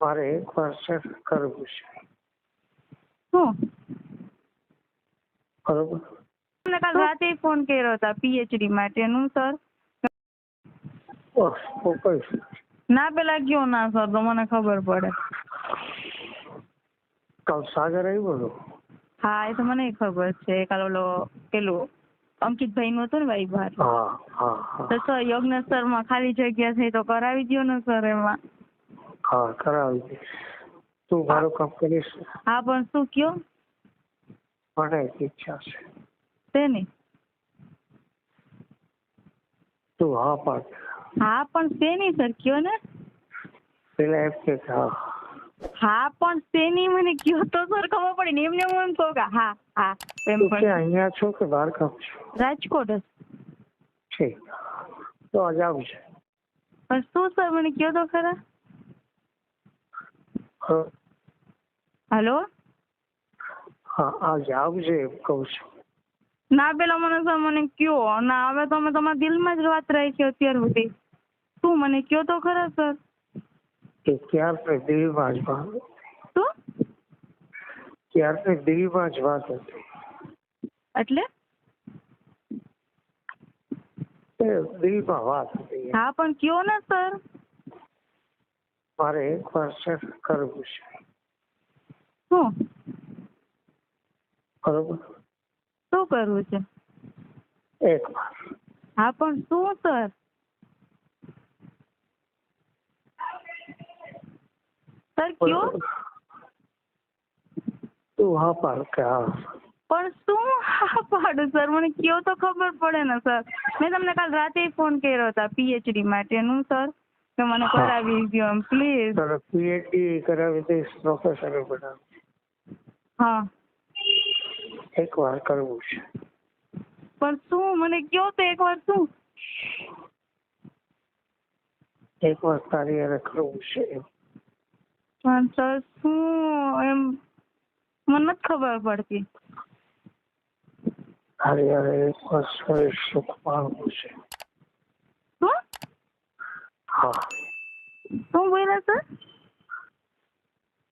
મારે એક વર્ષ કરવું છે. શું? બરોબર. તમને કાલ રાતે ફોન કર્યો હતા પીએચડી માટેનું સર. બસ તો કહીશ. ના પેલા કયો ના સર તો મને ખબર પડે. કાલ સાગર આવ્યો હતો. હા એ તો મને ખબર છે. કાલ ઓલો પેલું અંકિતભાઈ નું હતું ને ભાઈ બહાર. હા હા હા તો સર યજ્ઞ સર માં ખાલી જગ્યા છે તો કરાવી દો ને સર એમાં. હા કરાવી દઈશ. તું મારું કામ કરીશ. હા પણ શું કયો? મને એક ઈચ્છા છે. શેની? તું હા પાડ. હા પણ શેની સર કયો ને. પેલા એમ કે હા. હા પણ શેની મને કયો તો સર ખબર પડે ને. એમને હું એમ કહું કે હા હા એમ તું પણ. ક્યાં અહીંયા છો કે બહાર કામ છો? રાજકોટ જ. છે તો આજે આવશે. પણ શું સર મને કયો તો ખરા. હલો. હા આજે આવજે એમ કહું છું. ના પેલા મને સર મને કયો ના હવે તો અમે તમારા દિલમાં જ વાત રાખી અત્યાર સુધી. શું મને કયો તો ખરા સર. કે ક્યારથી દિલમાં જ વાત હતી. શું? ક્યારથી દિલમાં જ વાત હતી. એટલે? દિલમાં વાત હતી. હા પણ કયો ને સર. મારે એક વર્ષ કરવું છે. શું? બરોબર. શું કરવું છે? એક વાર. હા પણ શું સર? સર કયો. તું હા પાડ કે હા. પણ શું હા પાડું સર મને કયો તો ખબર પડે ને સર. મેં તમને કાલ રાતે ફોન કર્યો હતા પીએચડી માટેનું સર કે મને કરાવી દો એમ પ્લીઝ. તને પીએચડી કરાવી દઈશ. પ્રોફેસર બનાવી. હા. એક વાર કરવું છે. પણ શું મને કયો તો એક વાર શું. એક વાર તારી હારે કરવું છે. પણ સર શું એમ મને નથી ખબર પડતી. તારી હારે એક વર્ષ સુખ માણવું છે. શું? હા. શું બોલ્યા સર?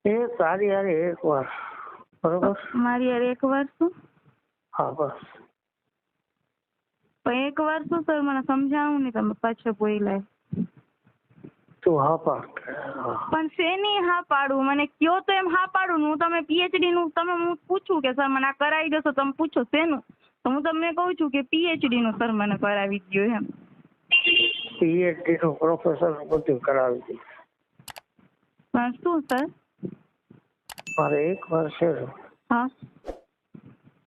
એ તારી હારે એક વાર. બરોબર. મારી યાર એક વાર શું? હા બસ. પણ એક વાર શું સર મને સમજાવું ને તમે પાછો બોલ્યા. તું હા પાડ. પણ શેની હા પાડું મને કયો તો એમ હા પાડું. હું તમે પીએચડી નું તમે હું પૂછું કે સર મને આ કરાવી દેશો તમે પૂછો શેનું તો હું તમને કહું છું કે પીએચડી નું સર મને કરાવી દો એમ. પીએચડી નું પ્રોફેસર બધું કરાવી દઈશ. પણ શું સર? મારે એક વાર છે. હા.